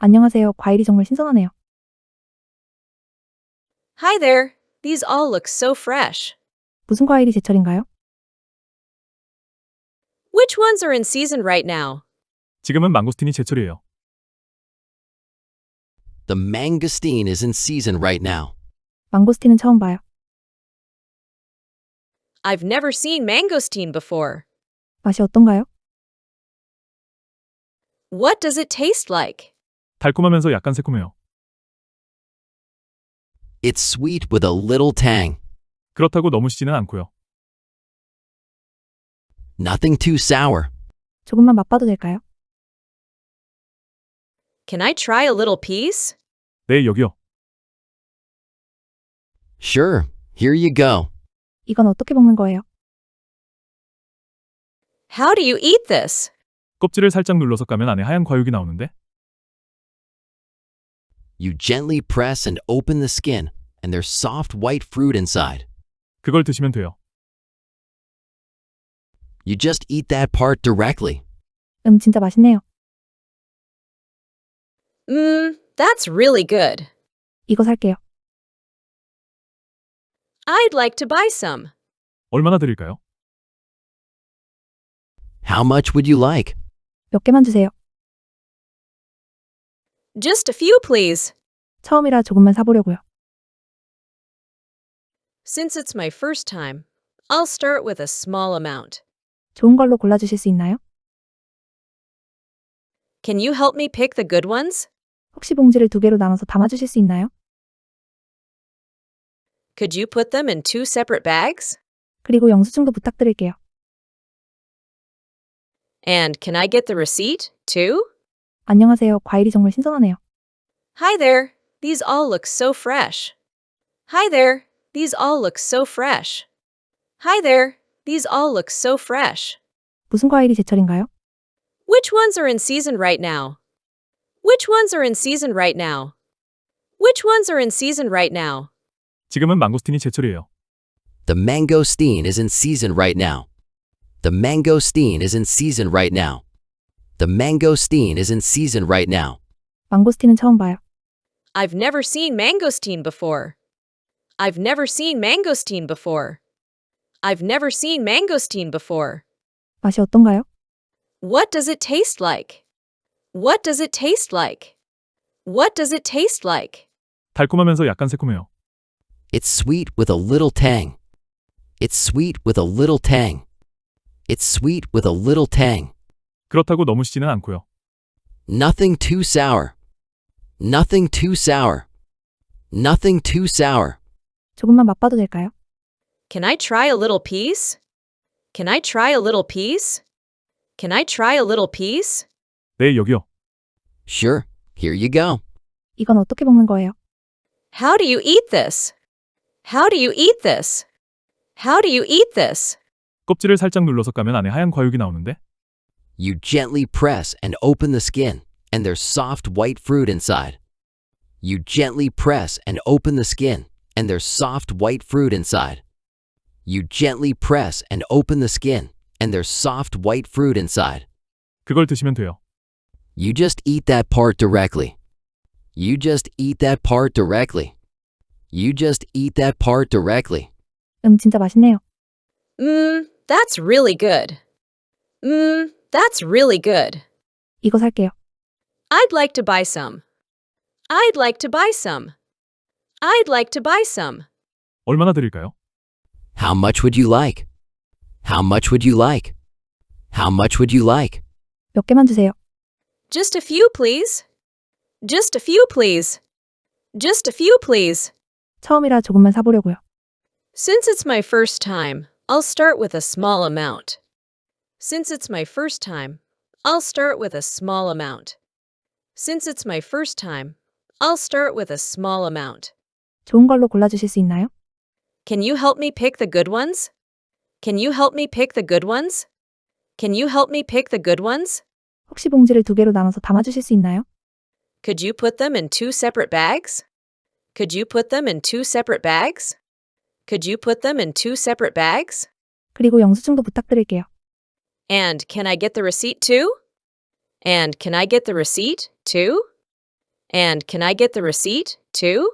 안녕하세요. 과일이 정말 신선하네요. Hi there. These all look so fresh. 무슨 과일이 제철인가요? Which ones are in season right now? 지금은 망고스틴이 제철이에요. The mangosteen is in season right now. 망고스틴은 처음 봐요. I've never seen mangosteen before. 맛이 어떤가요? What does it taste like? 달콤하면서 약간 새콤해요. It's sweet with a little tang. 그렇다고 너무 시지는 않고요. Nothing too sour. 조금만 맛봐도 될까요? Can I try a little piece? 네, 여기요. Sure, here you go. 이건 어떻게 먹는 거예요? How do you eat this? 껍질을 살짝 눌러서 까면 안에 하얀 과육이 나오는데 You gently press and open the skin, and there's soft white fruit inside. 그걸 드시면 돼요. You just eat that part directly. 진짜 맛있네요. That's really good. 이거 살게요. I'd like to buy some. 얼마나 드릴까요? How much would you like? 몇 개만 주세요. Just a few, please. 처음이라 조금만 사보려고요. Since it's my first time, I'll start with a small amount. 좋은 걸로 골라주실 수 있나요? Can you help me pick the good ones? 혹시 봉지를 2개로 나눠서 담아주실 수 있나요? Could you put them in 2 separate bags? 그리고 영수증도 부탁드릴게요. And can I get the receipt, too? 안녕하세요. 과일이 정말 신선하네요. Hi there. These all look so fresh. Hi there. These all look so fresh. Hi there. These all look so fresh. 무슨 과일이 제철인가요? Which ones are in season right now? Which ones are in season right now? Which ones are in season right now? 지금은 망고스틴이 제철이에요. The mangosteen is in season right now. The mangosteen is in season right now. The mangosteen is in season right now. 망고스틴은 처음 봐요. I've never seen mangosteen before. I've never seen mangosteen before. I've never seen mangosteen before. 맛이 어떤가요? What does it taste like? What does it taste like? What does it taste like? 달콤하면서 약간 새콤해요. It's sweet with a little tang. It's sweet with a little tang. It's sweet with a little tang. 그렇다고 너무 시지는 않고요. Nothing too sour. Nothing too sour. Nothing too sour. 조금만 맛봐도 될까요? Can I try a little piece? Can I try a little piece? Can I try a little piece? 네, 여기요. Sure, here you go. 이건 어떻게 먹는 거예요? How do you eat this? How do you eat this? How do you eat this? 껍질을 살짝 눌러서 까면 안에 하얀 과육이 나오는데 You gently press and open the skin, and there's soft white fruit inside. You gently press and open the skin, and there's soft white fruit inside. You gently press and open the skin, and there's soft white fruit inside. 그걸 드시면 돼요. You just eat that part directly. You just eat that part directly. You just eat that part directly. 진짜 맛있네요. That's really good. That's really good. 이거 살게요. I'd like to buy some. I'd like to buy some. I'd like to buy some. 얼마나 드릴까요? How much would you like? How much would you like? How much would you like? 몇 개만 주세요. Just a few, please. Just a few, please. Just a few, please. 처음이라 조금만 사보려고요. Since it's my first time, I'll start with a small amount. Since it's my first time, I'll start with a small amount. Since it's my first time, I'll start with a small amount. 좋은 걸로 골라주실 수 있나요? Can you help me pick the good ones? Can you help me pick the good ones? Can you help me pick the good ones? 혹시 봉지를 2개로 나눠서 담아주실 수 있나요? Could you put them in 2 separate bags? Could you put them in 2 separate bags? Could you put them in 2 separate bags? 그리고 영수증도 부탁드릴게요. And can I get the receipt too? And can I get the receipt too? And can I get the receipt, too?